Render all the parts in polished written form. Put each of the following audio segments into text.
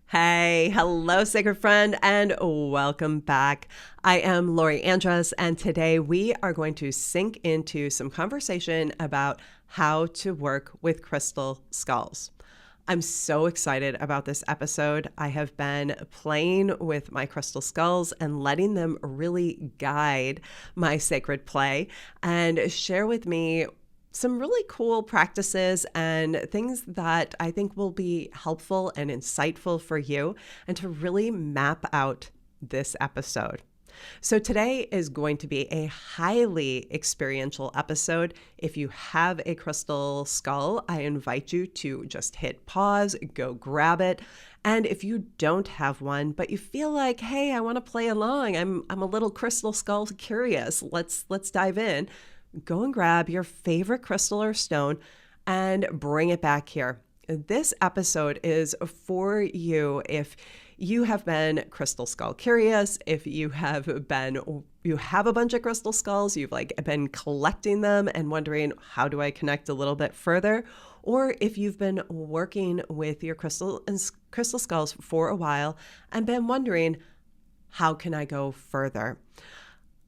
Hey, hello, sacred friend, and welcome back. I am Lori Andrus, and today we are going to sink into some conversation about how to work with crystal skulls. I'm so excited about this episode. I have been playing with my crystal skulls and letting them really guide my sacred play and share with me some really cool practices and things that I think will be helpful and insightful for you and to really map out this episode. So, today is going to be a highly experiential episode. If you have a crystal skull, I invite you to just hit pause, go grab it. And if you don't have one, but you feel like, hey, I want to play along, I'm a little crystal skull curious, let's dive in. Go and grab your favorite crystal or stone and bring it back here. This episode is for you if you have been crystal skull curious, if you have a bunch of crystal skulls, you've been collecting them and wondering, how do I connect a little bit further? Or if you've been working with your crystal skulls for a while and been wondering, how can I go further?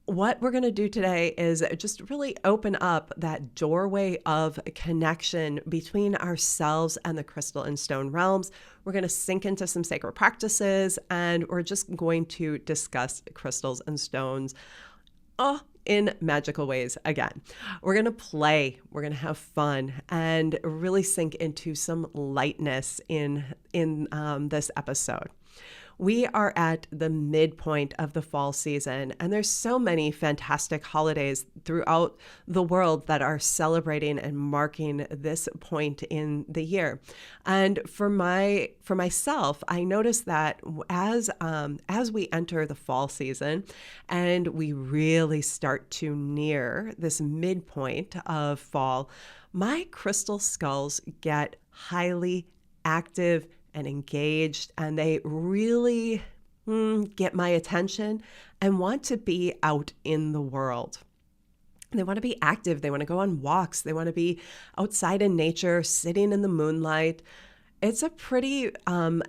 What we're going to do today is just really open up that doorway of connection between ourselves and the crystal and stone realms. We're going to sink into some sacred practices, and we're just going to discuss crystals and stones in magical ways again. We're going to play, we're going to have fun, and really sink into some lightness in this episode. We are at the midpoint of the fall season, and there's so many fantastic holidays throughout the world that are celebrating and marking this point in the year. And for myself, I noticed that as we enter the fall season and we really start to near this midpoint of fall, my crystal skulls get highly active and engaged, and they really get my attention and want to be out in the world. They want to be active. They want to go on walks. They want to be outside in nature, sitting in the moonlight. It's a pretty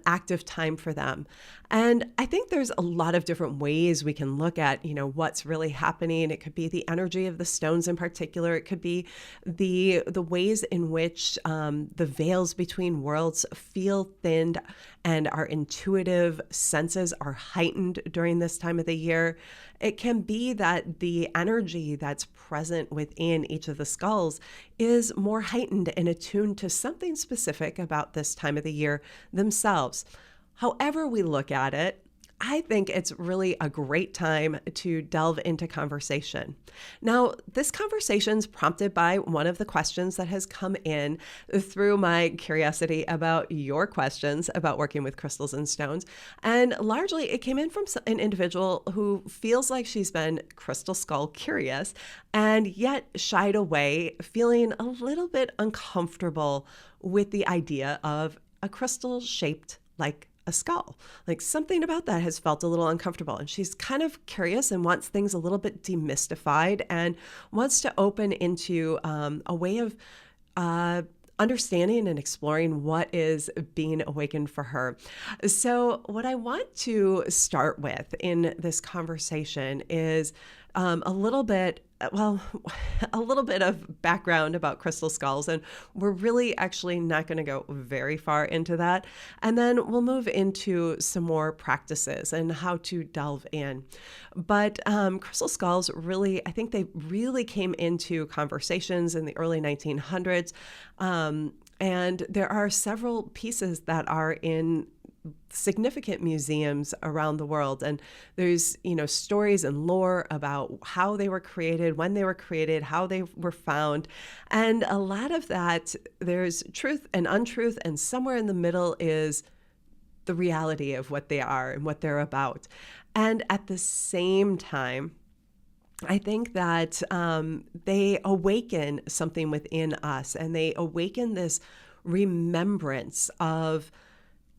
active time for them. And I think there's a lot of different ways we can look at, what's really happening. It could be the energy of the stones in particular. It could be the ways in which the veils between worlds feel thinned and our intuitive senses are heightened during this time of the year. It can be that the energy that's present within each of the skulls is more heightened and attuned to something specific about this time of the year themselves. However we look at it, I think it's really a great time to delve into conversation. Now, this conversation's prompted by one of the questions that has come in through my curiosity about your questions about working with crystals and stones. And largely it came in from an individual who feels like she's been crystal skull curious and yet shied away, feeling a little bit uncomfortable with the idea of a crystal shaped like a skull. Like something about that has felt a little uncomfortable, and she's kind of curious and wants things a little bit demystified and wants to open into a way of understanding and exploring what is being awakened for her. So what I want to start with in this conversation is a little bit of background about crystal skulls, and we're really actually not going to go very far into that. And then we'll move into some more practices and how to delve in. But crystal skulls really, I think they really came into conversations in the early 1900s. And there are several pieces that are in significant museums around the world. And there's, stories and lore about how they were created, when they were created, how they were found. And a lot of that, there's truth and untruth, and somewhere in the middle is the reality of what they are and what they're about. And at the same time, I think that they awaken something within us, and they awaken this remembrance of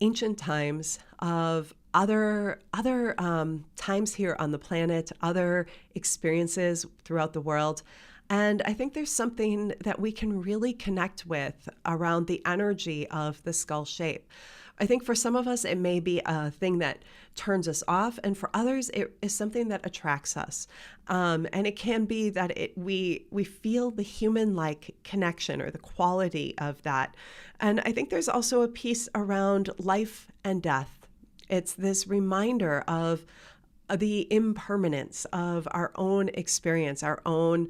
ancient times, of other times here on the planet, other experiences throughout the world. And I think there's something that we can really connect with around the energy of the skull shape. I think for some of us, it may be a thing that turns us off, and for others, it is something that attracts us. And it can be that we feel the human-like connection or the quality of that. And I think there's also a piece around life and death. It's this reminder of the impermanence of our own experience, our own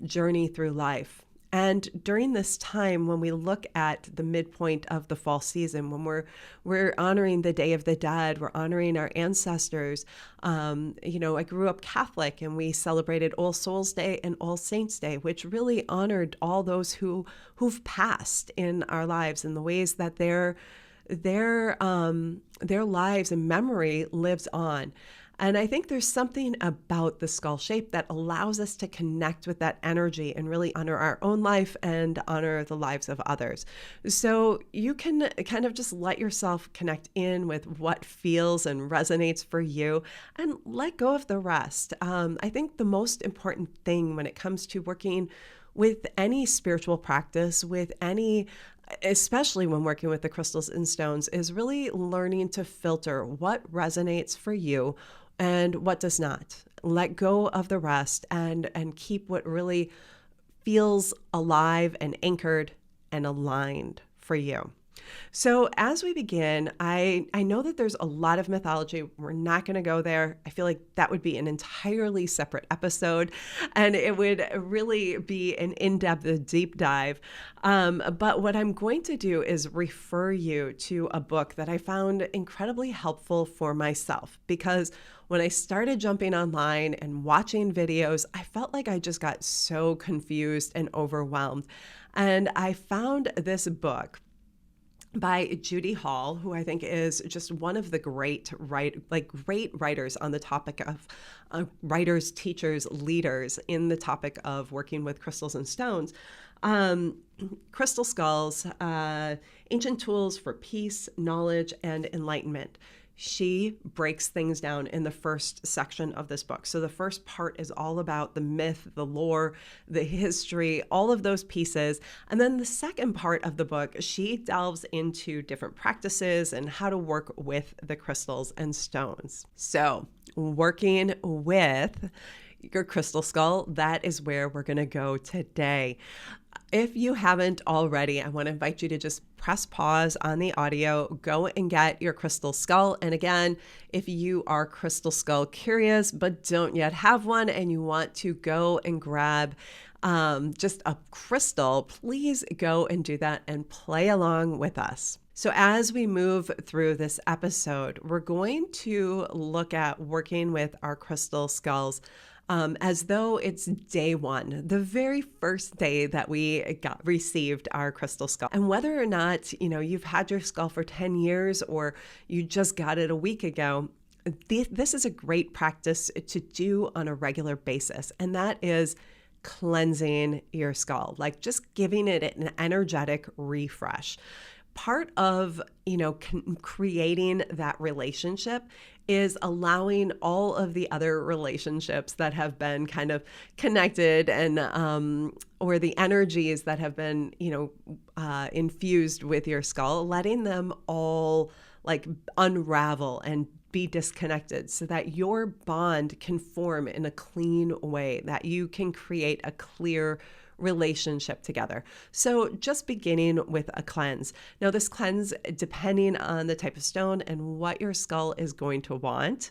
journey through life. And during this time, when we look at the midpoint of the fall season, when we're honoring the Day of the Dead, we're honoring our ancestors. I grew up Catholic, and we celebrated All Souls Day and All Saints Day, which really honored all those who've passed in our lives and the ways that their lives and memory lives on. And I think there's something about the skull shape that allows us to connect with that energy and really honor our own life and honor the lives of others. So you can kind of just let yourself connect in with what feels and resonates for you and let go of the rest. I think the most important thing when it comes to working with any spiritual practice, especially when working with the crystals and stones, is really learning to filter what resonates for you and what does not. Let go of the rest and keep what really feels alive and anchored and aligned for you. So as we begin, I know that there's a lot of mythology. We're not going to go there. I feel like that would be an entirely separate episode, and it would really be an in-depth, deep dive. But what I'm going to do is refer you to a book that I found incredibly helpful for myself, because when I started jumping online and watching videos, I felt like I just got so confused and overwhelmed. And I found this book by Judy Hall, who I think is just one of the great writers on the topic of writers, teachers, leaders in the topic of working with crystals and stones. Crystal Skulls, Ancient Tools for Peace, Knowledge, and Enlightenment. She breaks things down in the first section of this book. So the first part is all about the myth, the lore, the history, all of those pieces. And then the second part of the book, she delves into different practices and how to work with the crystals and stones. So working with your crystal skull, that is where we're going to go today. If you haven't already, I want to invite you to just press pause on the audio, go and get your crystal skull. And again, if you are crystal skull curious but don't yet have one and you want to go and grab just a crystal, please go and do that and play along with us. So as we move through this episode, we're going to look at working with our crystal skulls as though it's day one, the very first day that we received our crystal skull. And whether or not, you've had your skull for 10 years or you just got it a week ago, this is a great practice to do on a regular basis. And that is cleansing your skull, like just giving it an energetic refresh. Part of, creating that relationship is allowing all of the other relationships that have been kind of connected and or the energies that have been, infused with your skull, letting them all like unravel and be disconnected so that your bond can form in a clean way, that you can create a clear relationship together. So just beginning with a cleanse. Now this cleanse, depending on the type of stone and what your skull is going to want,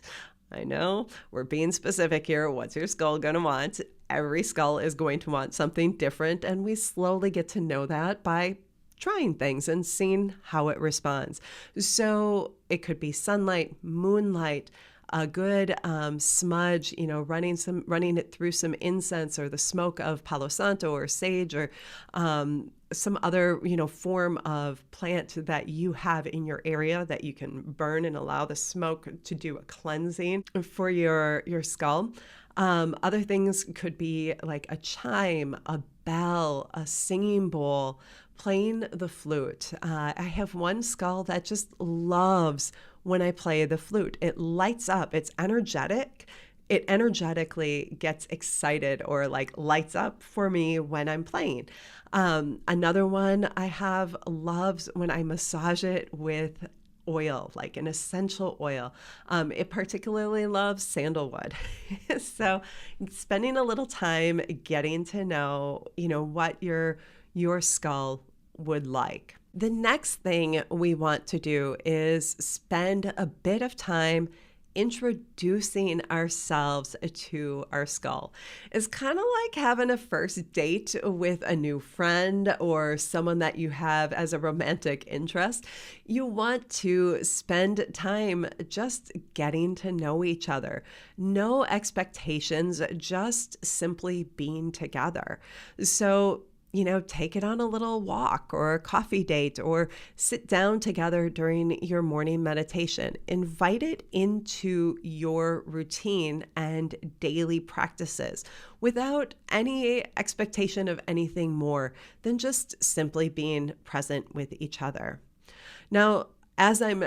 I know we're being specific here. What's your skull going to want? Every skull is going to want something different, and we slowly get to know that by trying things and seeing how it responds. So it could be sunlight, moonlight, a good smudge, running it through some incense or the smoke of Palo Santo or sage or some other, form of plant that you have in your area that you can burn and allow the smoke to do a cleansing for your skull. Other things could be like a chime, a bell, a singing bowl, playing the flute. I have one skull that just loves when I play the flute. It lights up. It's energetic. it energetically gets excited or like lights up for me when I'm playing. Another one I have loves when I massage it with oil, like an essential oil. It particularly loves sandalwood. So spending a little time getting to know, what your skull would like. The next thing we want to do is spend a bit of time introducing ourselves to our skull. It's kind of like having a first date with a new friend or someone that you have as a romantic interest. You want to spend time just getting to know each other. No expectations, just simply being together. So take it on a little walk or a coffee date or sit down together during your morning meditation. Invite it into your routine and daily practices without any expectation of anything more than just simply being present with each other. Now, as I'm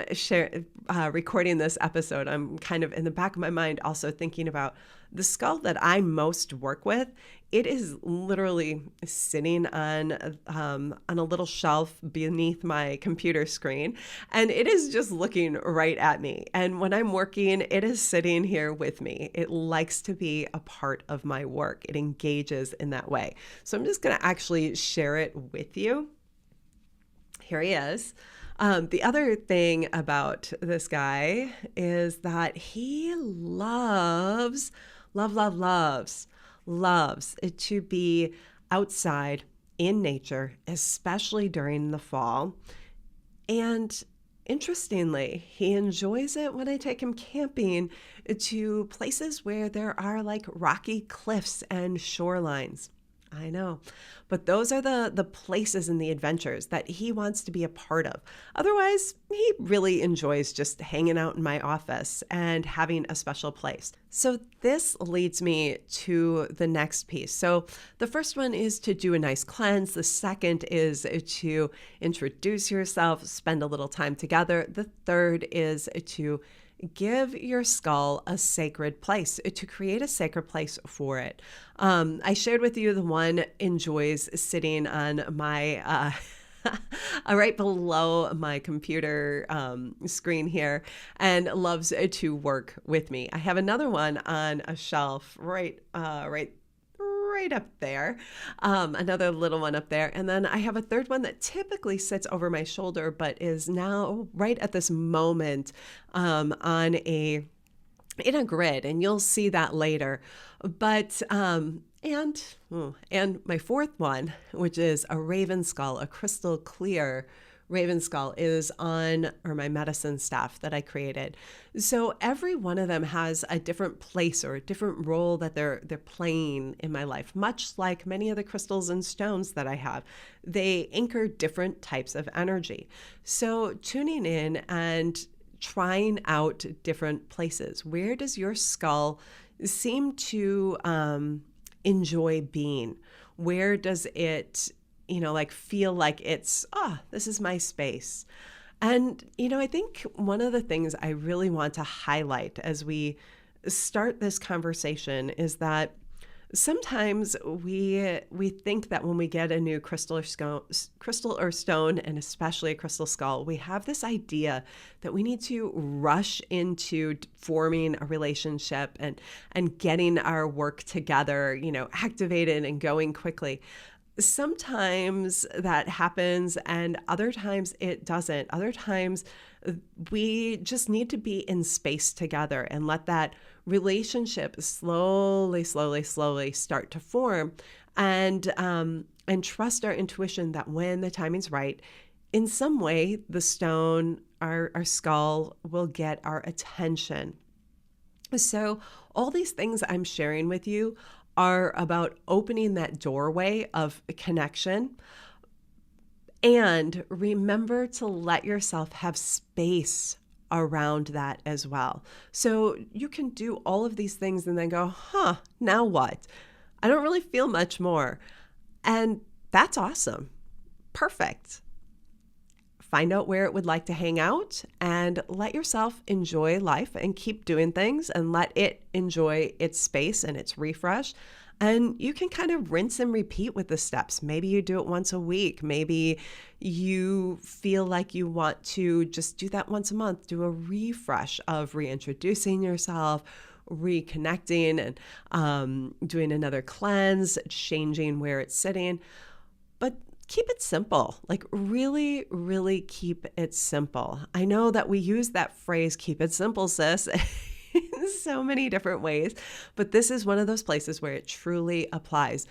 recording this episode, I'm kind of in the back of my mind also thinking about the skull that I most work with. It is literally sitting on a little shelf beneath my computer screen, and it is just looking right at me. And when I'm working, it is sitting here with me. It likes to be a part of my work. It engages in that way. So I'm just going to actually share it with you. Here he is. The other thing about this guy is that he loves to be outside in nature, especially during the fall. And interestingly, he enjoys it when I take him camping to places where there are like rocky cliffs and shorelines. I know, but those are the places and the adventures that he wants to be a part of. Otherwise, he really enjoys just hanging out in my office and having a special place. So this leads me to the next piece. So the first one is to do a nice cleanse. The second is to introduce yourself, spend a little time together. The third is to give your skull a sacred place, to create a sacred place for it. I shared with you the one enjoys sitting on my right below my computer screen here and loves to work with me. I have another one on a shelf right up there, another little one up there. And then I have a third one that typically sits over my shoulder, but is now right at this moment in a grid, and you'll see that later. But and my fourth one, which is a raven skull, a crystal clear raven skull, is on my medicine staff that I created. So every one of them has a different place or a different role that they're playing in my life, much like many of the crystals and stones that I have. They anchor different types of energy. So tuning in and trying out different places. Where does your skull seem to enjoy being? Where does it feel like it's, this is my space? And, I think one of the things I really want to highlight as we start this conversation is that sometimes we think that when we get a new crystal or stone, and especially a crystal skull, we have this idea that we need to rush into forming a relationship and getting our work together, activated and going quickly. Sometimes that happens, and other times it doesn't. Other times we just need to be in space together and let that relationship slowly start to form, and trust our intuition that when the timing's right, in some way, the stone, our skull, will get our attention. So all these things I'm sharing with you are about opening that doorway of connection. And remember to let yourself have space around that as well. So you can do all of these things and then go, now what? I don't really feel much more. And that's awesome. Perfect. find out where it would like to hang out, and let yourself enjoy life and keep doing things and let it enjoy its space and its refresh. And you can kind of rinse and repeat with the steps. Maybe you do it once a week. Maybe you feel like you want to just do that once a month, do a refresh of reintroducing yourself, reconnecting, and doing another cleanse, changing where it's sitting. But keep it simple, like really, really keep it simple. I know that we use that phrase, keep it simple, sis, in so many different ways, but this is one of those places where it truly applies.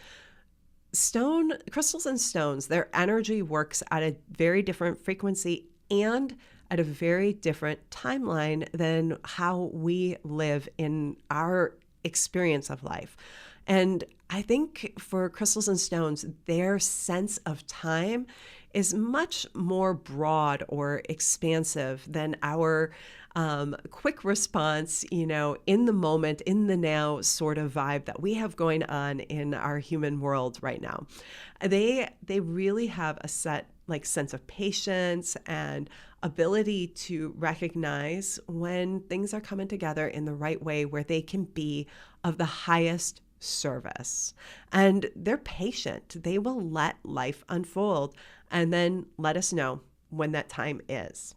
Crystals and stones, their energy works at a very different frequency and at a very different timeline than how we live in our experience of life. And I think for crystals and stones, their sense of time is much more broad or expansive than our quick response, in the moment, in the now sort of vibe that we have going on in our human world right now. They really have a sense of patience and ability to recognize when things are coming together in the right way where they can be of the highest service. And they're patient. They will let life unfold and then let us know when that time is.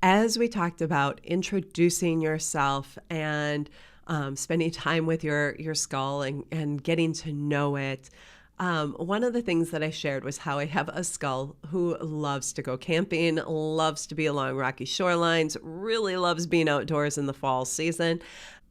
As we talked about introducing yourself and spending time with your skull and getting to know it, one of the things that I shared was how I have a skull who loves to go camping, loves to be along rocky shorelines, really loves being outdoors in the fall season.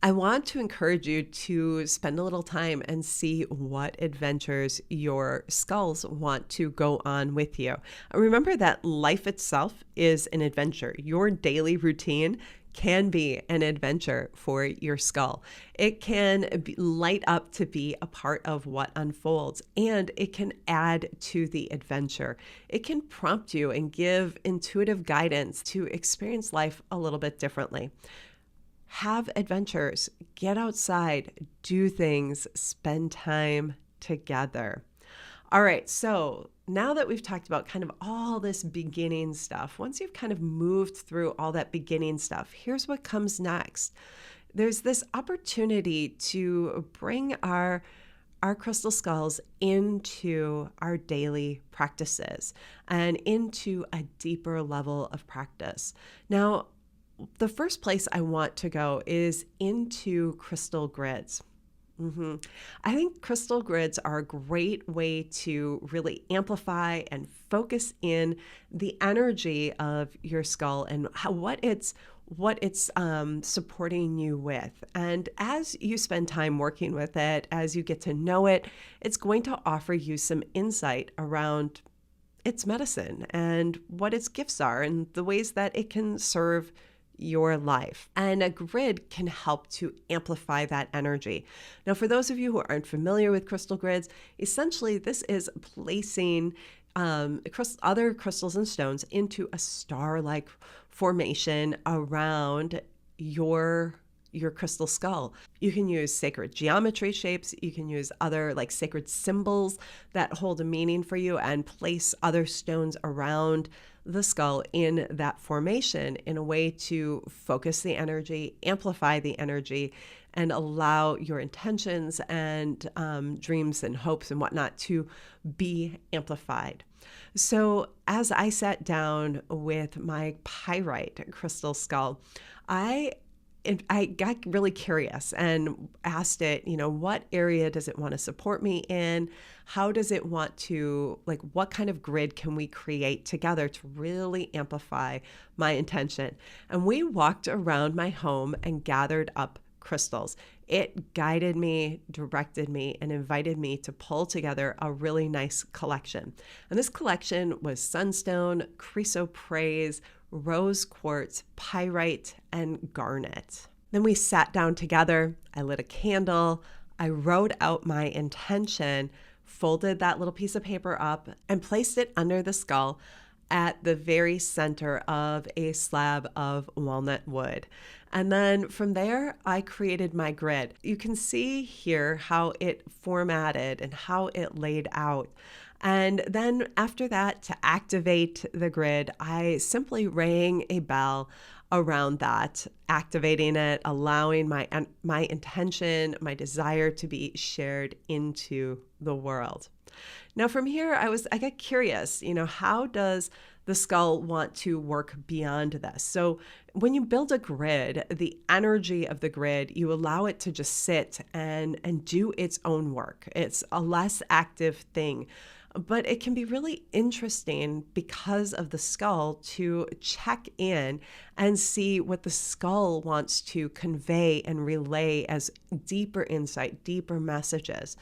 I want to encourage you to spend a little time and see what adventures your skulls want to go on with you. Remember that life itself is an adventure. Your daily routine can be an adventure for your skull. It can light up to be a part of what unfolds, and it can add to the adventure. It can prompt you and give intuitive guidance to experience life a little bit differently. Have adventures, get outside, do things, spend time together. All right, so now that we've talked about kind of all this beginning stuff, once you've kind of moved through all that beginning stuff, here's what comes next. There's this opportunity to bring our crystal skulls into our daily practices and into a deeper level of practice. Now, the first place I want to go is into crystal grids. I think crystal grids are a great way to really amplify and focus in the energy of your skull and what it's supporting you with. And as you spend time working with it, as you get to know it, it's going to offer you some insight around its medicine and what its gifts are and the ways that it can serve your life. And a grid can help to amplify that energy. Now, for those of you who aren't familiar with crystal grids, essentially this is placing other crystals and stones into a star-like formation around your crystal skull. You can use sacred geometry shapes. You can use other sacred symbols that hold a meaning for you and place other stones around the skull in that formation in a way to focus the energy, amplify the energy, and allow your intentions and dreams and hopes and whatnot to be amplified. So as I sat down with my pyrite crystal skull, I got really curious and asked it, what area does it want to support me in? How does it want to, what kind of grid can we create together to really amplify my intention? And we walked around my home and gathered up crystals. It guided me, directed me, and invited me to pull together a really nice collection. And this collection was sunstone, chrysoprase, rose quartz, pyrite, and garnet. Then we sat down together. I lit a candle. I wrote out my intention, folded that little piece of paper up, and placed it under the skull at the very center of a slab of walnut wood. And then from there, I created my grid. You can see here how it formatted and how it laid out. And then after that, to activate the grid, I simply rang a bell around that, activating it, allowing my intention, my desire to be shared into the world. Now from here, I got curious, how does the skull want to work beyond this? So when you build a grid, the energy of the grid, you allow it to just sit and do its own work. It's a less active thing. But it can be really interesting because of the skull to check in and see what the skull wants to convey and relay as deeper insight, deeper messages.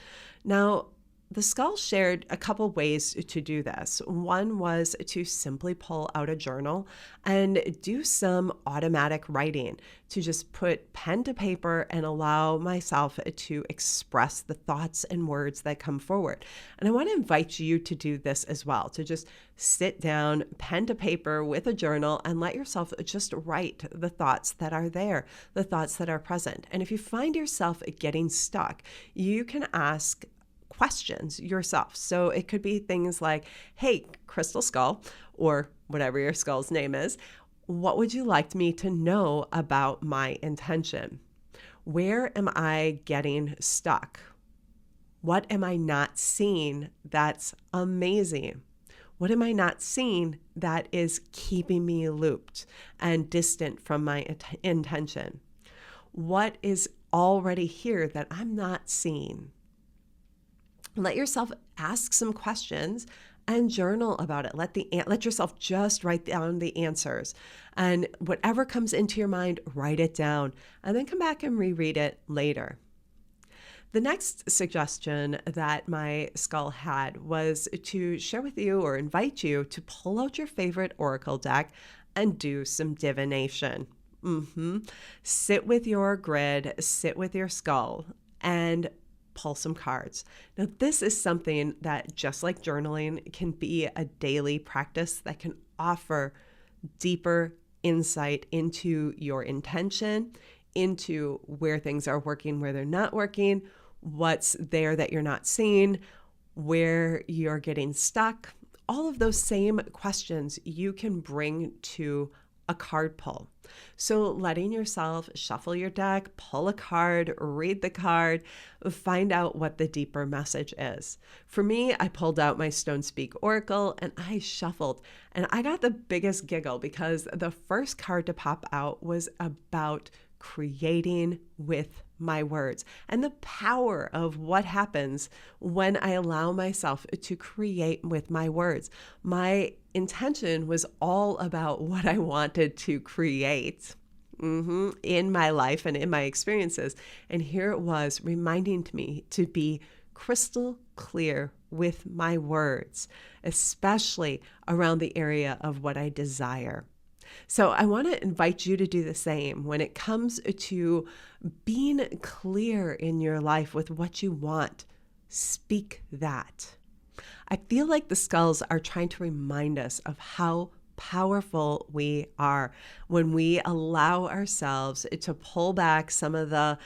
Now, the skull shared a couple ways to do this. One was to simply pull out a journal and do some automatic writing, to just put pen to paper and allow myself to express the thoughts and words that come forward. And I want to invite you to do this as well, to just sit down, pen to paper with a journal, and let yourself just write the thoughts that are there, the thoughts that are present. And if you find yourself getting stuck, you can ask questions yourself. So it could be things like, hey, Crystal Skull, or whatever your skull's name is, what would you like me to know about my intention? Where am I getting stuck? What am I not seeing that's amazing? What am I not seeing that is keeping me looped and distant from my intention? What is already here that I'm not seeing? Let yourself ask some questions and journal about it. Let yourself just write down the answers. And whatever comes into your mind, write it down and then come back and reread it later. The next suggestion that my skull had was to share with you or invite you to pull out your favorite oracle deck and do some divination. Sit with your grid, sit with your skull, and pull some cards. Now, this is something that, just like journaling, can be a daily practice that can offer deeper insight into your intention, into where things are working, where they're not working, what's there that you're not seeing, where you're getting stuck. All of those same questions you can bring to a card pull. So letting yourself shuffle your deck, pull a card, read the card, find out what the deeper message is. For me, I pulled out my Stone Speak Oracle and I shuffled, and I got the biggest giggle because the first card to pop out was about creating with my words and the power of what happens when I allow myself to create with my words. My intention was all about what I wanted to create in my life and in my experiences. And here it was reminding me to be crystal clear with my words, especially around the area of what I desire. So I want to invite you to do the same when it comes to being clear in your life with what you want. Speak that. I feel like the skulls are trying to remind us of how powerful we are when we allow ourselves to pull back some of the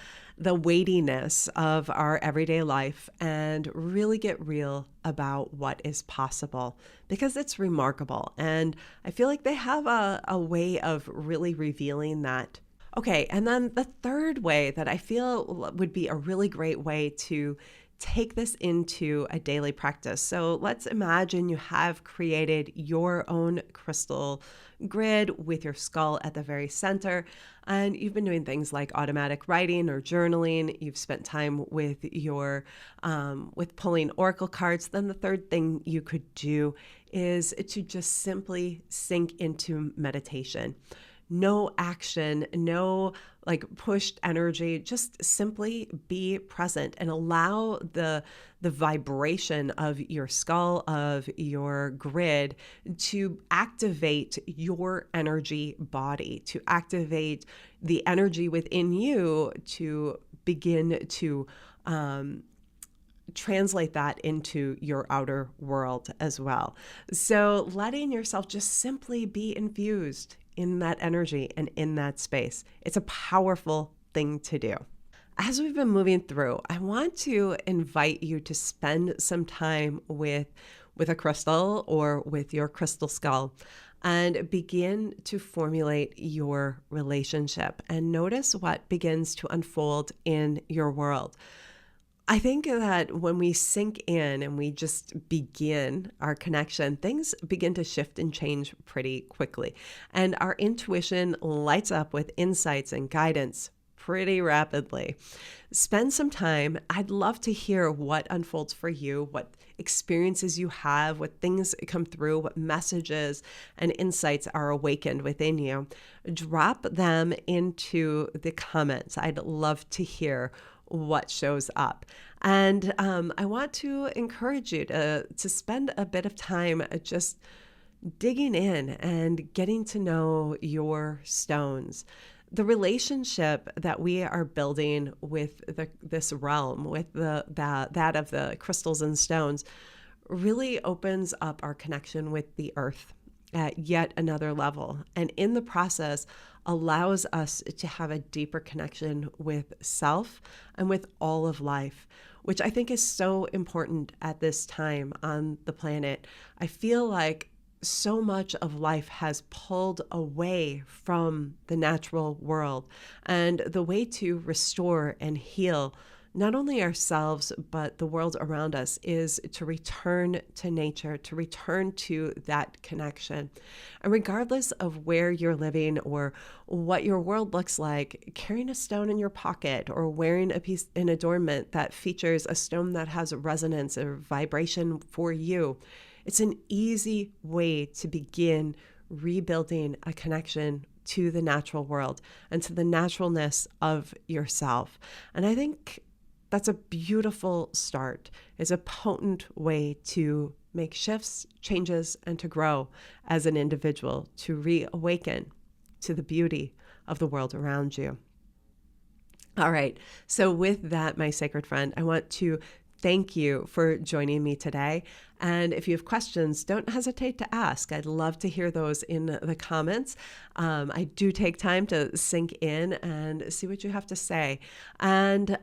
weightiness of our everyday life and really get real about what is possible, because it's remarkable. And I feel like they have a way of really revealing that. Okay, and then the third way that I feel would be a really great way to take this into a daily practice. So let's imagine you have created your own crystal grid with your skull at the very center, and you've been doing things like automatic writing or journaling. You've spent time with your with pulling oracle cards. Then the third thing you could do is to just simply sink into meditation. No action, no pushed energy, just simply be present and allow the vibration of your skull, of your grid, to activate your energy body, to activate the energy within you, to begin to translate that into your outer world as well. So letting yourself just simply be infused in that energy and in that space. It's a powerful thing to do. As we've been moving through, I want to invite you to spend some time with with a crystal or with your crystal skull and begin to formulate your relationship and notice what begins to unfold in your world. I think that when we sink in and we just begin our connection, things begin to shift and change pretty quickly. And our intuition lights up with insights and guidance pretty rapidly. Spend some time. I'd love to hear what unfolds for you, what experiences you have, what things come through, what messages and insights are awakened within you. Drop them into the comments. I'd love to hear what shows up. And I want to encourage you to spend a bit of time just digging in and getting to know your stones. The relationship that we are building with this realm, with that of the crystals and stones, really opens up our connection with the earth at yet another level. And in the process, allows us to have a deeper connection with self and with all of life, which I think is so important at this time on the planet. I feel like so much of life has pulled away from the natural world. And the way to restore and heal not only ourselves, but the world around us is to return to nature, to return to that connection. And regardless of where you're living or what your world looks like, carrying a stone in your pocket or wearing an adornment that features a stone that has resonance or vibration for you, it's an easy way to begin rebuilding a connection to the natural world and to the naturalness of yourself. And I think that's a beautiful start. It's a potent way to make shifts, changes, and to grow as an individual, to reawaken to the beauty of the world around you. All right. So with that, my sacred friend, I want to thank you for joining me today. And if you have questions, don't hesitate to ask. I'd love to hear those in the comments. I do take time to sink in and see what you have to say. And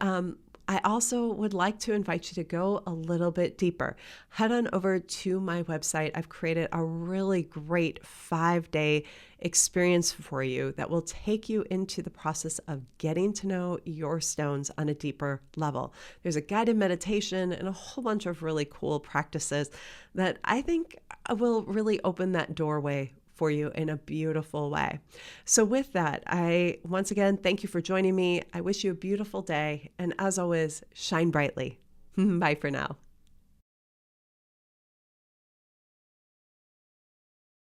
I also would like to invite you to go a little bit deeper. Head on over to my website. I've created a really great 5-day experience for you that will take you into the process of getting to know your stones on a deeper level. There's a guided meditation and a whole bunch of really cool practices that I think will really open that doorway for you in a beautiful way. So with that, I once again thank you for joining me. I wish you a beautiful day, and as always, shine brightly. Bye for now.